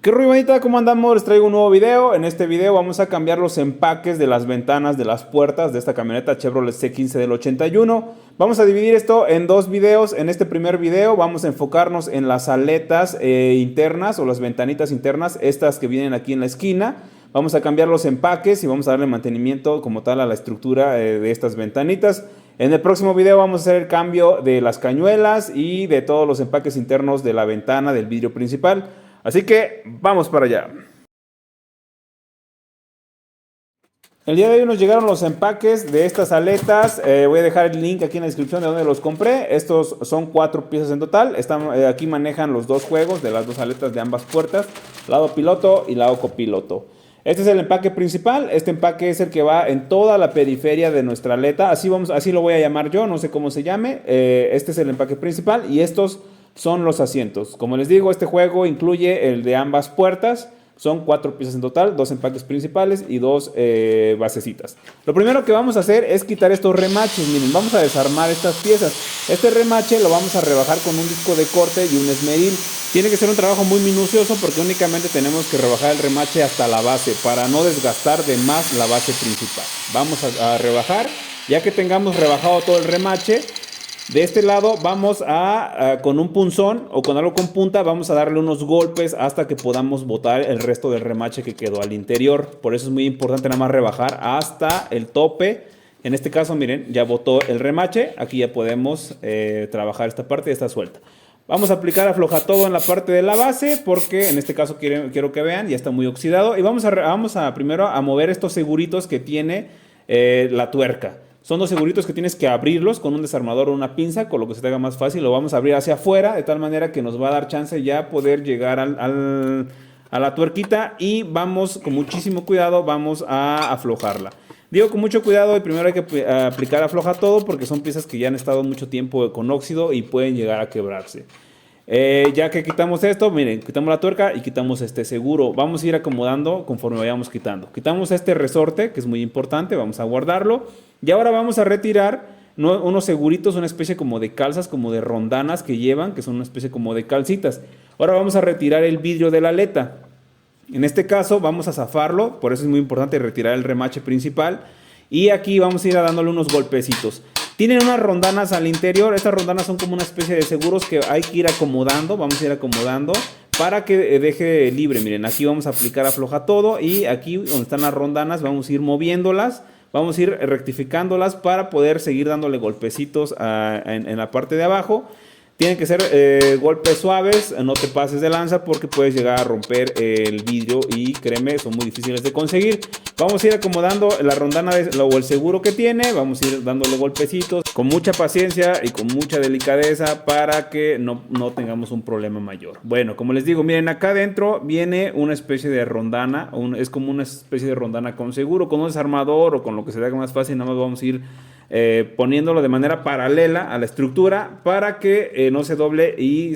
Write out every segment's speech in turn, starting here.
¿Qué rollo, bandita? ¿Cómo andamos? Les traigo un nuevo video. En este video vamos a cambiar los empaques de las ventanas de las puertas de esta camioneta Chevrolet C15 del 81. Vamos a dividir esto en dos videos. En este primer video vamos a enfocarnos en las aletas internas o las ventanitas internas, estas que vienen aquí en la esquina. Vamos a cambiar los empaques y vamos a darle mantenimiento como tal a la estructura de estas ventanitas. En el próximo video vamos a hacer el cambio de las cañuelas y de todos los empaques internos de la ventana del vidrio principal. Así que vamos para allá. El día de hoy nos llegaron los empaques de estas aletas. Voy a dejar el link aquí en la descripción de donde los compré. Estos son 4 piezas en total. Aquí manejan los dos juegos de las dos aletas de ambas puertas, lado piloto y lado copiloto. Este es el empaque principal. Este empaque es el que va en toda la periferia de nuestra aleta. Así lo voy a llamar yo, no sé cómo se llame. Este es el empaque principal y estos son los asientos. Como les digo, este juego incluye el de ambas puertas. Son 4 piezas en total, 2 empaques principales y 2 basecitas. Lo primero que vamos a hacer es quitar estos remaches. Miren, vamos a desarmar estas piezas. Este remache lo vamos a rebajar con un disco de corte y un esmeril. Tiene que ser un trabajo muy minucioso porque únicamente tenemos que rebajar el remache hasta la base para no desgastar de más la base principal. Vamos a rebajar. Ya que tengamos rebajado todo el remache, de este lado vamos con un punzón o con algo con punta, vamos a darle unos golpes hasta que podamos botar el resto del remache que quedó al interior. Por eso es muy importante nada más rebajar hasta el tope. En este caso, miren, ya botó el remache. Aquí ya podemos trabajar esta parte, ya está suelta. Vamos a aplicar afloja todo en la parte de la base porque en este caso quiero que vean, ya está muy oxidado. Y vamos primero a mover estos seguritos que tiene la tuerca. Son dos seguritos que tienes que abrirlos con un desarmador o una pinza, con lo que se te haga más fácil. Lo vamos a abrir hacia afuera, de tal manera que nos va a dar chance ya poder llegar a la tuerquita. Y vamos, con muchísimo cuidado, vamos a aflojarla. Digo con mucho cuidado y primero hay que aplicar afloja todo porque son piezas que ya han estado mucho tiempo con óxido y pueden llegar a quebrarse. Ya que quitamos esto, miren, quitamos la tuerca y quitamos este seguro. Vamos a ir acomodando conforme vayamos quitando. Quitamos este resorte, que es muy importante, vamos a guardarlo. Y ahora vamos a retirar unos seguritos, una especie como de calzas, como de rondanas que llevan, que son una especie como de calcitas. Ahora vamos a retirar el vidrio de la aleta. En este caso vamos a zafarlo, por eso es muy importante retirar el remache principal. Y aquí vamos a ir dándole unos golpecitos. Tienen unas rondanas al interior. Estas rondanas son como una especie de seguros que hay que ir acomodando. Vamos a ir acomodando para que deje libre. Miren, aquí vamos a aplicar afloja todo. Y aquí donde están las rondanas vamos a ir moviéndolas. Vamos a ir rectificándolas para poder seguir dándole golpecitos en la parte de abajo. Tienen que ser golpes suaves, no te pases de lanza porque puedes llegar a romper el vidrio y créeme, son muy difíciles de conseguir. Vamos a ir acomodando la rondana o el seguro que tiene, vamos a ir dándole golpecitos con mucha paciencia y con mucha delicadeza para que no tengamos un problema mayor. Bueno, como les digo, miren, acá adentro viene una especie de rondana, es como una especie de rondana con seguro, con un desarmador o con lo que se le haga más fácil. Nada más vamos a ir poniéndolo de manera paralela a la estructura para que no se doble y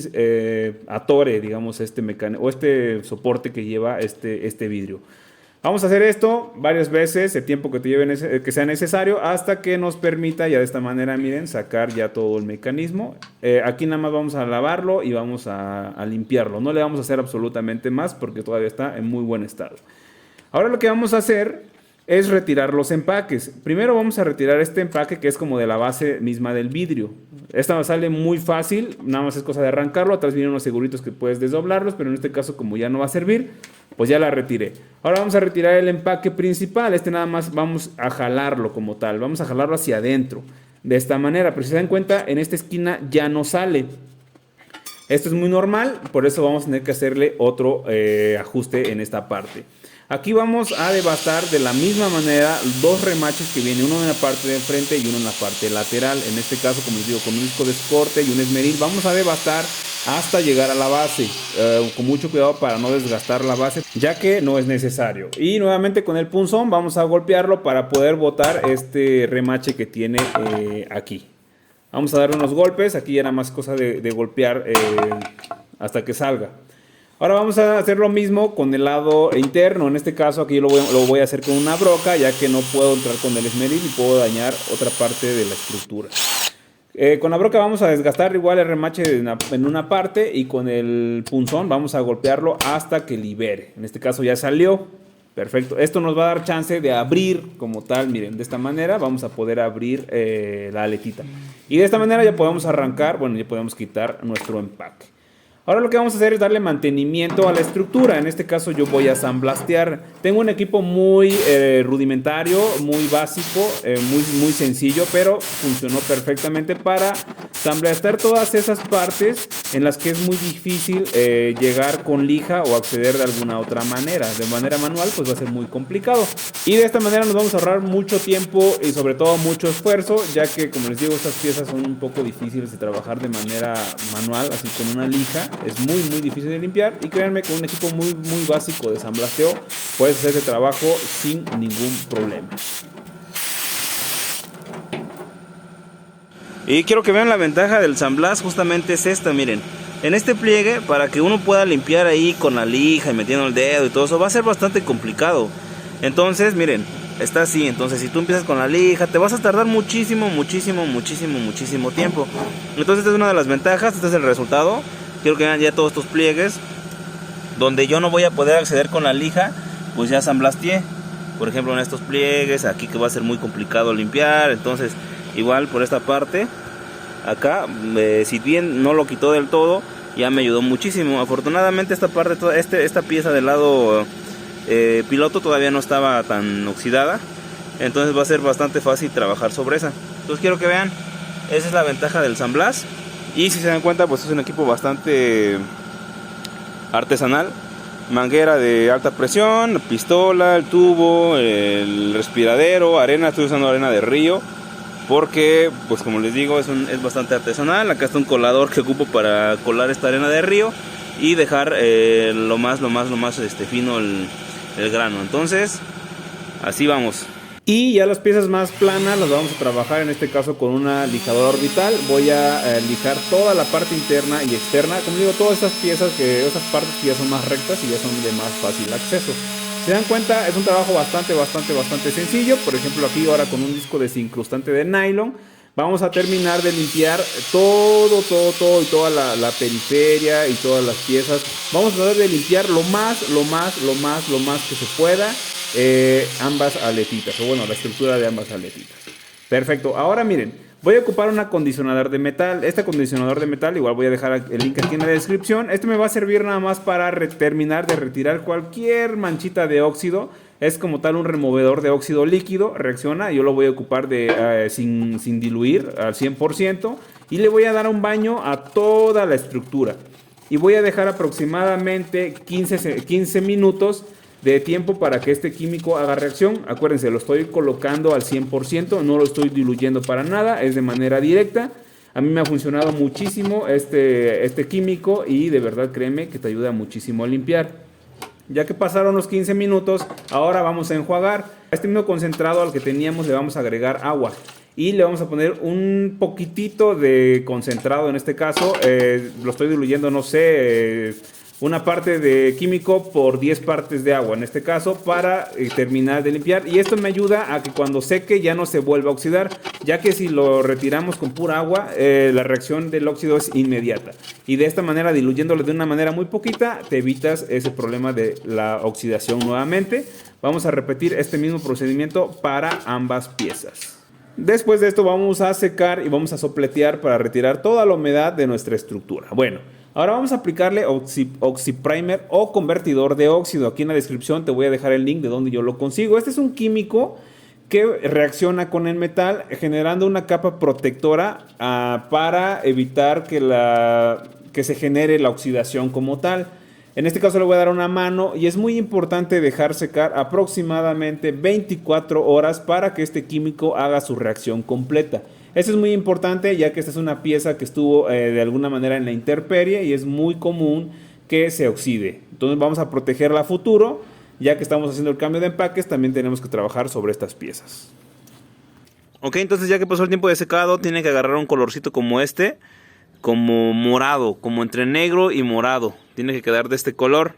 atore, digamos, este mecanismo o este soporte que lleva este vidrio. Vamos a hacer esto varias veces, el tiempo que sea necesario, hasta que nos permita ya de esta manera, miren, sacar ya todo el mecanismo. Aquí nada más vamos a lavarlo y vamos a limpiarlo. No le vamos a hacer absolutamente más porque todavía está en muy buen estado. Ahora lo que vamos a hacer es retirar los empaques. Primero vamos a retirar este empaque que es como de la base misma del vidrio. Esta sale muy fácil, nada más es cosa de arrancarlo. Atrás vienen unos seguritos que puedes desdoblarlos, pero en este caso como ya no va a servir, pues ya la retiré. Ahora vamos a retirar el empaque principal. Nada más vamos a jalarlo como tal, vamos a jalarlo hacia adentro. De esta manera, pero si se dan cuenta, en esta esquina ya no sale. Esto es muy normal, por eso vamos a tener que hacerle otro ajuste en esta parte. Aquí vamos a devastar de la misma manera dos remaches que vienen, uno en la parte de enfrente y uno en la parte lateral. En este caso, como les digo, con un disco de corte y un esmeril, vamos a devastar hasta llegar a la base, con mucho cuidado para no desgastar la base, ya que no es necesario. Y nuevamente con el punzón vamos a golpearlo para poder botar este remache que tiene aquí. Vamos a dar unos golpes, aquí ya nada más cosa de golpear hasta que salga. Ahora vamos a hacer lo mismo con el lado interno. En este caso aquí lo voy a hacer con una broca, ya que no puedo entrar con el esmeril y puedo dañar otra parte de la estructura. Con la broca vamos a desgastar igual el remache en una parte y con el punzón vamos a golpearlo hasta que libere. En este caso ya salió. Perfecto. Esto nos va a dar chance de abrir como tal. Miren, de esta manera vamos a poder abrir la aletita. Y de esta manera ya podemos arrancar, bueno, ya podemos quitar nuestro empaque. Ahora lo que vamos a hacer es darle mantenimiento a la estructura. En este caso yo voy a sandblastear. Tengo un equipo muy rudimentario, muy básico, muy sencillo, pero funcionó perfectamente para sandblastear todas esas partes en las que es muy difícil llegar con lija o acceder de alguna otra manera. De manera manual pues va a ser muy complicado. Y de esta manera nos vamos a ahorrar mucho tiempo y sobre todo mucho esfuerzo, ya que como les digo, estas piezas son un poco difíciles de trabajar de manera manual, así con una lija. Es muy difícil de limpiar y créanme que con un equipo muy básico de samblasteo puedes hacer este trabajo sin ningún problema. Y quiero que vean la ventaja del sandblast, justamente es esta, miren. En este pliegue, para que uno pueda limpiar ahí con la lija y metiendo el dedo y todo eso, va a ser bastante complicado. Entonces, miren, está así. Entonces, si tú empiezas con la lija, te vas a tardar muchísimo tiempo. Entonces, esta es una de las ventajas, este es el resultado. Quiero que vean ya todos estos pliegues donde yo no voy a poder acceder con la lija, pues ya sandblasteé. Por ejemplo, en estos pliegues, aquí que va a ser muy complicado limpiar. Entonces, igual por esta parte, acá, si bien no lo quitó del todo, ya me ayudó muchísimo. Afortunadamente esta parte, esta pieza del lado piloto todavía no estaba tan oxidada. Entonces va a ser bastante fácil trabajar sobre esa. Entonces quiero que vean, esa es la ventaja del sandblast. Y si se dan cuenta, pues es un equipo bastante artesanal. Manguera de alta presión, pistola, el tubo, el respiradero, arena. Estoy usando arena de río porque, pues como les digo, es bastante artesanal. Acá está un colador que ocupo para colar esta arena de río y dejar lo más fino el grano. Entonces, así vamos. Y ya las piezas más planas las vamos a trabajar en este caso con una lijadora orbital. Voy a lijar toda la parte interna y externa. Como digo, todas estas piezas, esas partes que ya son más rectas y ya son de más fácil acceso. Se dan cuenta, es un trabajo bastante sencillo. Por ejemplo, aquí ahora con un disco desincrustante de nylon vamos a terminar de limpiar todo y toda la periferia y todas las piezas. Vamos a tratar de limpiar lo más que se pueda ambas aletitas, o bueno, la estructura de ambas aletitas. Perfecto. Ahora miren, voy a ocupar un acondicionador de metal. Este acondicionador de metal, igual voy a dejar el link aquí en la descripción. Este me va a servir nada más para terminar de retirar cualquier manchita de óxido. Es como tal un removedor de óxido líquido, reacciona. Yo lo voy a ocupar sin diluir al 100% y le voy a dar un baño a toda la estructura. Y voy a dejar aproximadamente 15 minutos de tiempo para que este químico haga reacción. Acuérdense, lo estoy colocando al 100%, no lo estoy diluyendo para nada, es de manera directa. A mí me ha funcionado muchísimo este químico y de verdad créeme que te ayuda muchísimo a limpiar. Ya que pasaron los 15 minutos, ahora vamos a enjuagar. A este mismo concentrado al que teníamos le vamos a agregar agua. Y le vamos a poner un poquitito de concentrado en este caso. Lo estoy diluyendo, no sé, una parte de químico por 10 partes de agua en este caso para terminar de limpiar. Y esto me ayuda a que cuando seque ya no se vuelva a oxidar, ya que si lo retiramos con pura agua, la reacción del óxido es inmediata. Y de esta manera, diluyéndolo de una manera muy poquita, te evitas ese problema de la oxidación nuevamente. Vamos a repetir este mismo procedimiento para ambas piezas. Después de esto vamos a secar y vamos a sopletear para retirar toda la humedad de nuestra estructura. Bueno, ahora vamos a aplicarle OxyPrimer o convertidor de óxido. Aquí en la descripción te voy a dejar el link de donde yo lo consigo. Este es un químico que reacciona con el metal generando una capa protectora para evitar que se genere la oxidación como tal. En este caso le voy a dar una mano y es muy importante dejar secar aproximadamente 24 horas para que este químico haga su reacción completa. Esto es muy importante ya que esta es una pieza que estuvo de alguna manera en la intemperie y es muy común que se oxide. Entonces vamos a protegerla a futuro. Ya que estamos haciendo el cambio de empaques, también tenemos que trabajar sobre estas piezas. Ok, entonces ya que pasó el tiempo de secado, tienen que agarrar un colorcito como este, como morado, como entre negro y morado. Tiene que quedar de este color.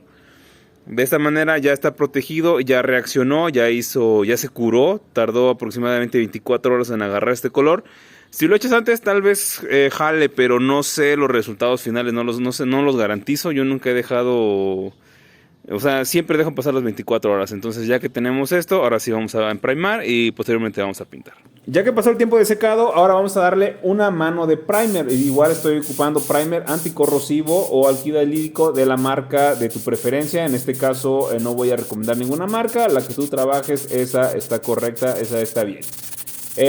De esta manera ya está protegido, ya reaccionó, ya se curó. Tardó aproximadamente 24 horas en agarrar este color. Si lo echas antes, tal vez jale, pero no sé los resultados finales, no sé, no los garantizo. Yo nunca he dejado, o sea, siempre dejo pasar las 24 horas. Entonces, ya que tenemos esto, ahora sí vamos a emprimar y posteriormente vamos a pintar. Ya que pasó el tiempo de secado, ahora vamos a darle una mano de primer. Igual estoy ocupando primer anticorrosivo o alquidalídico de la marca de tu preferencia. En este caso, no voy a recomendar ninguna marca. La que tú trabajes, esa está correcta, esa está bien.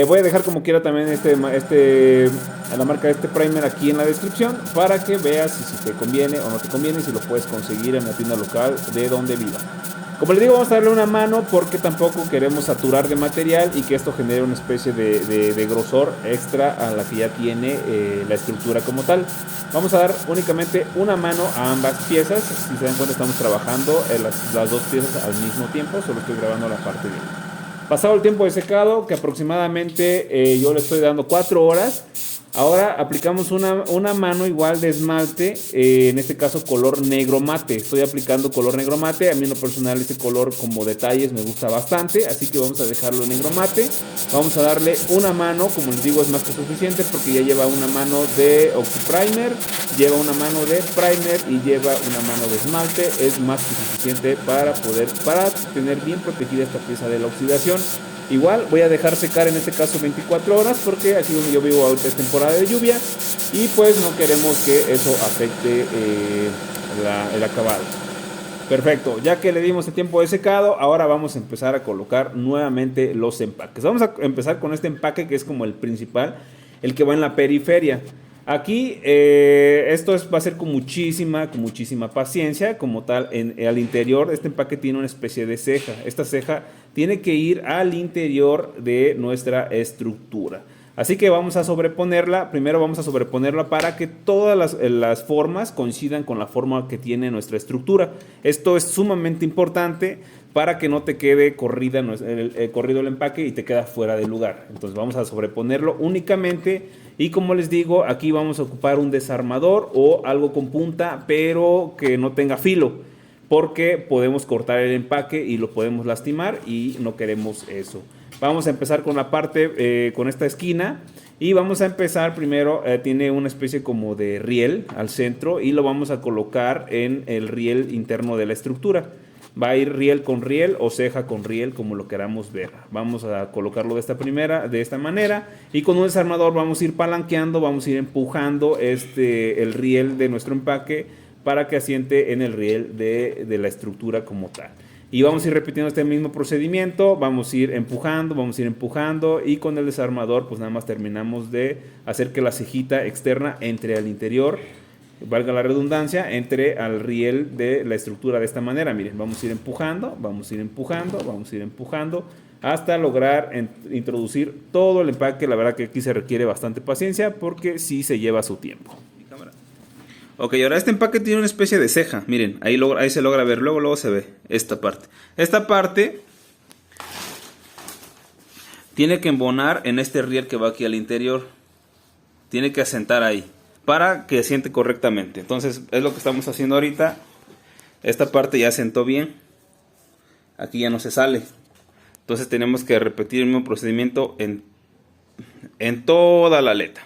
Voy a dejar como quiera también la marca de este primer aquí en la descripción para que veas si te conviene o no te conviene, si lo puedes conseguir en la tienda local de donde viva. Como les digo, vamos a darle una mano porque tampoco queremos saturar de material y que esto genere una especie de grosor extra a la que ya tiene la estructura como tal. Vamos a dar únicamente una mano a ambas piezas. Si se dan cuenta, estamos trabajando las dos piezas al mismo tiempo, solo estoy grabando la parte de... Pasado el tiempo de secado, que aproximadamente yo le estoy dando 4 horas, ahora aplicamos una mano igual de esmalte, en este caso color negro mate. Estoy aplicando color negro mate, a mí en lo personal este color como detalles me gusta bastante, así que vamos a dejarlo negro mate. Vamos a darle una mano, como les digo es más que suficiente porque ya lleva una mano de OxiPrimer, lleva una mano de primer y lleva una mano de esmalte. Es más que suficiente para tener bien protegida esta pieza de la oxidación. Igual voy a dejar secar en este caso 24 horas porque aquí donde yo vivo ahorita es temporada de lluvia y pues no queremos que eso afecte el acabado. Perfecto, ya que le dimos el tiempo de secado, ahora vamos a empezar a colocar nuevamente los empaques. Vamos a empezar con este empaque que es como el principal, el que va en la periferia. Aquí esto va a ser con muchísima paciencia. Como tal, al interior este empaque tiene una especie de ceja. Esta ceja tiene que ir al interior de nuestra estructura. Así que vamos a sobreponerla. Primero vamos a sobreponerla para que todas las formas coincidan con la forma que tiene nuestra estructura. Esto es sumamente importante para que no te quede corrido el empaque y te queda fuera de lugar. Entonces vamos a sobreponerlo únicamente. Y como les digo, aquí vamos a ocupar un desarmador o algo con punta, pero que no tenga filo, porque podemos cortar el empaque y lo podemos lastimar y no queremos eso. Vamos a empezar con la parte, con esta esquina, y vamos a empezar primero, tiene una especie como de riel al centro y lo vamos a colocar en el riel interno de la estructura. Va a ir riel con riel o ceja con riel, como lo queramos ver. Vamos a colocarlo de esta manera, y con un desarmador vamos a ir palanqueando, vamos a ir empujando el riel de nuestro empaque para que asiente en el riel de la estructura como tal. Y vamos a ir repitiendo este mismo procedimiento, vamos a ir empujando y con el desarmador pues nada más terminamos de hacer que la cejita externa entre al interior, valga la redundancia, entre al riel de la estructura de esta manera. Miren, vamos a ir empujando hasta lograr introducir todo el empaque. La verdad que aquí se requiere bastante paciencia porque sí se lleva su tiempo. Ok, ahora este empaque tiene una especie de ceja. Miren, ahí se logra ver, luego se ve esta parte. Esta parte tiene que embonar en este riel que va aquí al interior. Tiene que asentar ahí para que asiente correctamente. Entonces es lo que estamos haciendo ahorita. Esta parte ya asentó bien. Aquí ya no se sale. Entonces tenemos que repetir el mismo procedimiento en toda la aleta.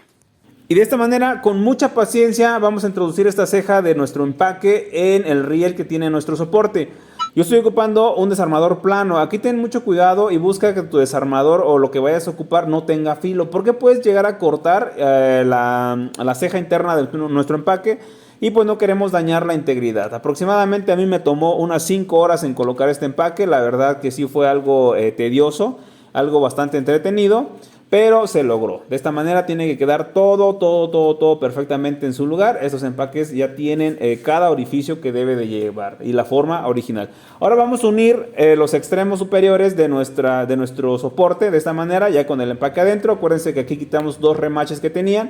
Y de esta manera, con mucha paciencia, vamos a introducir esta ceja de nuestro empaque en el riel que tiene nuestro soporte. Yo estoy ocupando un desarmador plano. Aquí ten mucho cuidado y busca que tu desarmador o lo que vayas a ocupar no tenga filo, porque puedes llegar a cortar la ceja interna de nuestro empaque y pues no queremos dañar la integridad. Aproximadamente a mí me tomó unas 5 horas en colocar este empaque. La verdad que sí fue algo tedioso, algo bastante entretenido, pero se logró. De esta manera tiene que quedar todo perfectamente en su lugar. Estos empaques ya tienen cada orificio que debe de llevar y la forma original. Ahora vamos a unir los extremos superiores de nuestro soporte de esta manera, ya con el empaque adentro. Acuérdense que aquí quitamos 2 remaches que tenían.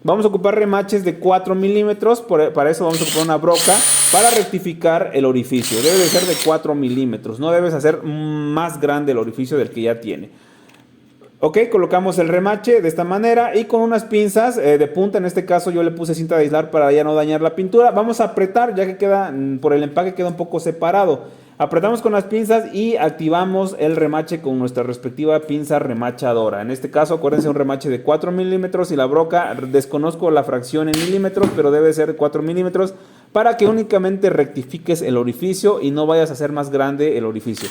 Vamos a ocupar remaches de 4 milímetros. Para eso vamos a ocupar una broca para rectificar el orificio. Debe de ser de 4 milímetros. No debes hacer más grande el orificio del que ya tiene. Ok, colocamos el remache de esta manera y con unas pinzas de punta, en este caso yo le puse cinta de aislar para ya no dañar la pintura. Vamos a apretar, ya que queda por el empaque queda un poco separado. Apretamos con las pinzas y activamos el remache con nuestra respectiva pinza remachadora. En este caso, acuérdense, un remache de 4 milímetros y la broca, desconozco la fracción en milímetros, pero debe ser 4 milímetros para que únicamente rectifiques el orificio y no vayas a hacer más grande el orificio.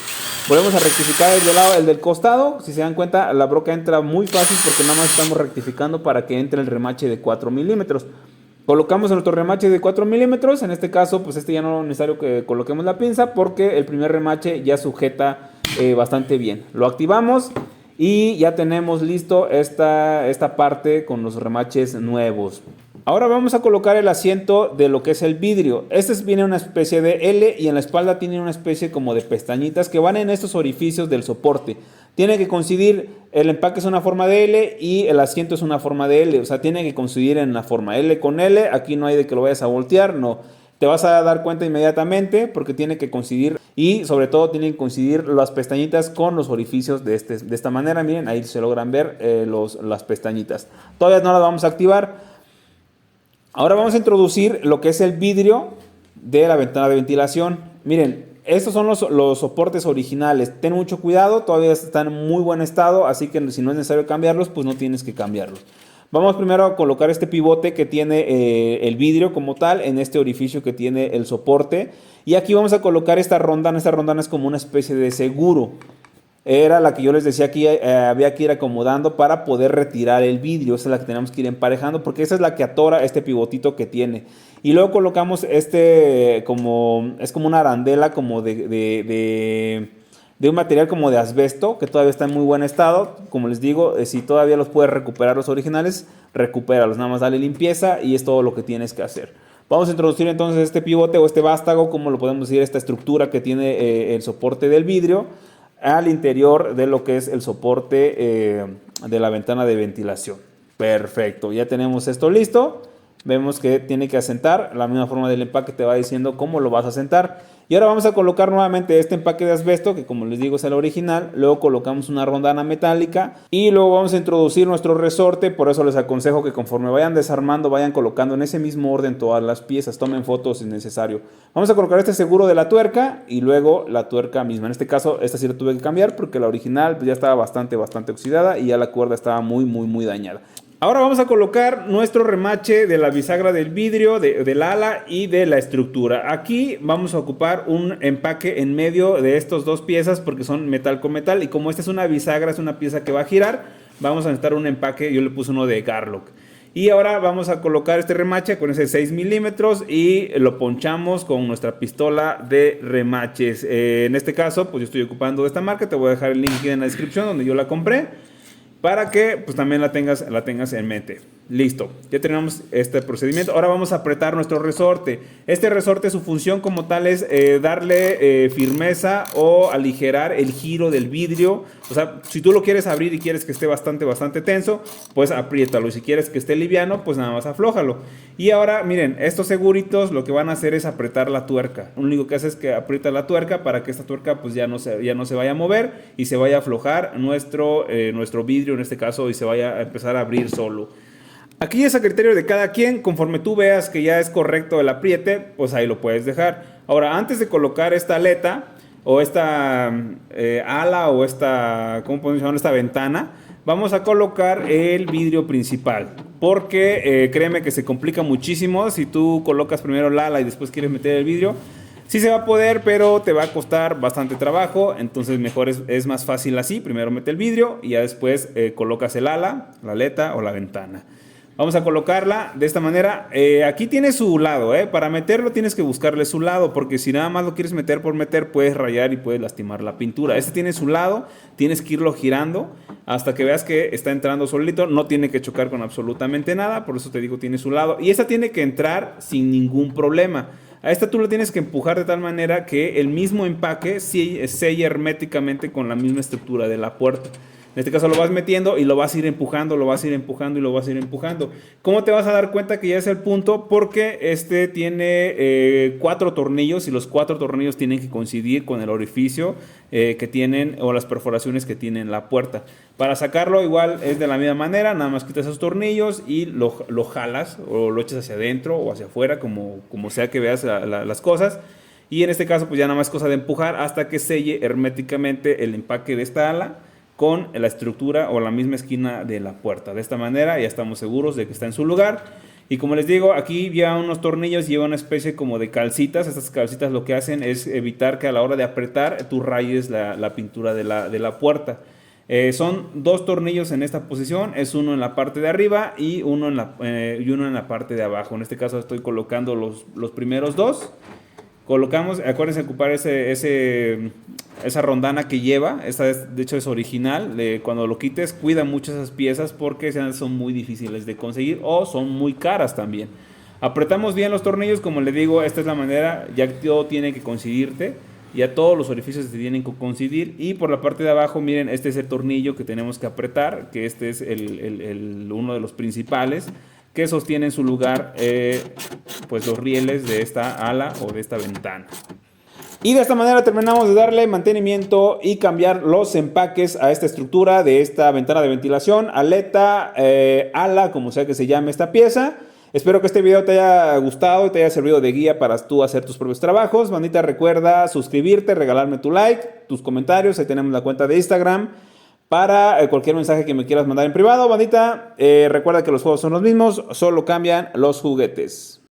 Volvemos a rectificar el del lado, el del costado. Si se dan cuenta, la broca entra muy fácil porque nada más estamos rectificando para que entre el remache de 4 milímetros. Colocamos nuestro remache de 4 milímetros. En este caso, pues ya no es necesario que coloquemos la pinza porque el primer remache ya sujeta bastante bien. Lo activamos y ya tenemos listo esta parte con los remaches nuevos. Ahora vamos a colocar el asiento de lo que es el vidrio. Viene una especie de L y en la espalda tiene una especie como de pestañitas que van en estos orificios del soporte. Tiene que coincidir, el empaque es una forma de L y el asiento es una forma de L. O sea, tiene que coincidir en la forma L con L. Aquí no hay de que lo vayas a voltear, no. Te vas a dar cuenta inmediatamente porque tiene que coincidir y sobre todo tienen que coincidir las pestañitas con los orificios de esta manera. Miren, ahí se logran ver las pestañitas. Todavía no las vamos a activar. Ahora vamos a introducir lo que es el vidrio de la ventana de ventilación. Miren, estos son los soportes originales. Ten mucho cuidado, todavía están en muy buen estado, así que si no es necesario cambiarlos, pues no tienes que cambiarlos. Vamos primero a colocar este pivote que tiene el vidrio como tal en este orificio que tiene el soporte. Y aquí vamos a colocar esta rondana. Esta rondana es como una especie de seguro. Era la que yo les decía que había que ir acomodando para poder retirar el vidrio. Esa es la que tenemos que ir emparejando porque esa es la que atora este pivotito que tiene. Y luego colocamos es como una arandela como de un material como de asbesto que todavía está en muy buen estado. Como les digo, si todavía los puedes recuperar los originales, recupéralos. Nada más dale limpieza y es todo lo que tienes que hacer. Vamos a introducir entonces este pivote o este vástago, como lo podemos decir, esta estructura que tiene el soporte del vidrio al interior de lo que es el soporte de la ventana de ventilación. Perfecto, ya tenemos esto listo. Vemos que tiene que asentar. La misma forma del empaque te va diciendo cómo lo vas a asentar. Y ahora vamos a colocar nuevamente este empaque de asbesto, que como les digo es el original. Luego colocamos una rondana metálica y luego vamos a introducir nuestro resorte. Por eso les aconsejo que conforme vayan desarmando, vayan colocando en ese mismo orden todas las piezas. Tomen fotos si es necesario. Vamos a colocar este seguro de la tuerca y luego la tuerca misma. En este caso, esta sí la tuve que cambiar porque la original pues, ya estaba bastante oxidada y ya la cuerda estaba muy dañada. Ahora vamos a colocar nuestro remache de la bisagra del vidrio, del ala y de la estructura. Aquí vamos a ocupar un empaque en medio de estas dos piezas porque son metal con metal. Y como esta es una bisagra, es una pieza que va a girar, vamos a necesitar un empaque. Yo le puse uno de Garlock. Y ahora vamos a colocar este remache con ese 6 milímetros y lo ponchamos con nuestra pistola de remaches. En este caso, pues yo estoy ocupando de esta marca. Te voy a dejar el link aquí en la descripción donde yo la compré, para que pues también la tengas en mente. Listo, ya tenemos este procedimiento. Ahora vamos a apretar nuestro resorte. Este resorte, su función como tal es darle firmeza o aligerar el giro del vidrio. O sea, si tú lo quieres abrir y quieres que esté bastante tenso, pues apriétalo. Y si quieres que esté liviano, pues nada más aflójalo. Y ahora, miren, estos seguritos lo que van a hacer es apretar la tuerca. Lo único que hace es que aprieta la tuerca para que esta tuerca pues ya no se vaya a mover y se vaya a aflojar nuestro vidrio en este caso y se vaya a empezar a abrir solo. Aquí es a criterio de cada quien. Conforme tú veas que ya es correcto el apriete, pues ahí lo puedes dejar. Ahora, antes de colocar esta aleta o esta ala o ¿cómo podemos llamar? Esta ventana, vamos a colocar el vidrio principal. Porque créeme que se complica muchísimo si tú colocas primero el ala y después quieres meter el vidrio. Sí se va a poder, pero te va a costar bastante trabajo. Entonces mejor es más fácil así. Primero mete el vidrio y ya después colocas el ala, la aleta o la ventana. Vamos a colocarla de esta manera. Aquí tiene su lado, para meterlo tienes que buscarle su lado, porque si nada más lo quieres meter por meter, puedes rayar y puedes lastimar la pintura. Este tiene su lado, tienes que irlo girando hasta que veas que está entrando solito. No tiene que chocar con absolutamente nada, por eso te digo tiene su lado. Y esta tiene que entrar sin ningún problema. A esta tú lo tienes que empujar de tal manera que el mismo empaque selle herméticamente con la misma estructura de la puerta. En este caso lo vas metiendo y lo vas a ir empujando, lo vas a ir empujando y lo vas a ir empujando. ¿Cómo te vas a dar cuenta que ya es el punto? Porque este tiene 4 tornillos y los 4 tornillos tienen que coincidir con el orificio que tienen o las perforaciones que tiene la puerta. Para sacarlo igual es de la misma manera, nada más quitas esos tornillos y lo jalas o lo echas hacia adentro o hacia afuera, como sea que veas las cosas. Y en este caso pues ya nada más es cosa de empujar hasta que selle herméticamente el empaque de esta ala con la estructura o la misma esquina de la puerta. De esta manera ya estamos seguros de que está en su lugar. Y como les digo, aquí lleva unos tornillos, lleva una especie como de calcitas. Estas calcitas lo que hacen es evitar que a la hora de apretar tú rayes la pintura de la puerta. Son 2 tornillos en esta posición, es uno en la parte de arriba y uno en la parte de abajo. En este caso estoy colocando los primeros 2. Colocamos, acuérdense de ocupar esa rondana que lleva. Esta de hecho es original. Cuando lo quites, cuida mucho esas piezas porque son muy difíciles de conseguir o son muy caras también. Apretamos bien los tornillos, como les digo, esta es la manera. Ya todo tiene que coincidirte. Ya todos los orificios se tienen que coincidir. Y por la parte de abajo, miren, este es el tornillo que tenemos que apretar, que este es uno de los principales, que sostiene en su lugar pues los rieles de esta ala o de esta ventana. Y de esta manera terminamos de darle mantenimiento y cambiar los empaques a esta estructura de esta ventana de ventilación, aleta, ala, como sea que se llame esta pieza. Espero que este video te haya gustado y te haya servido de guía para tú hacer tus propios trabajos. Bandita, recuerda suscribirte, regalarme tu like, tus comentarios. Ahí tenemos la cuenta de Instagram para cualquier mensaje que me quieras mandar en privado. Bandita, recuerda que los juegos son los mismos, solo cambian los juguetes.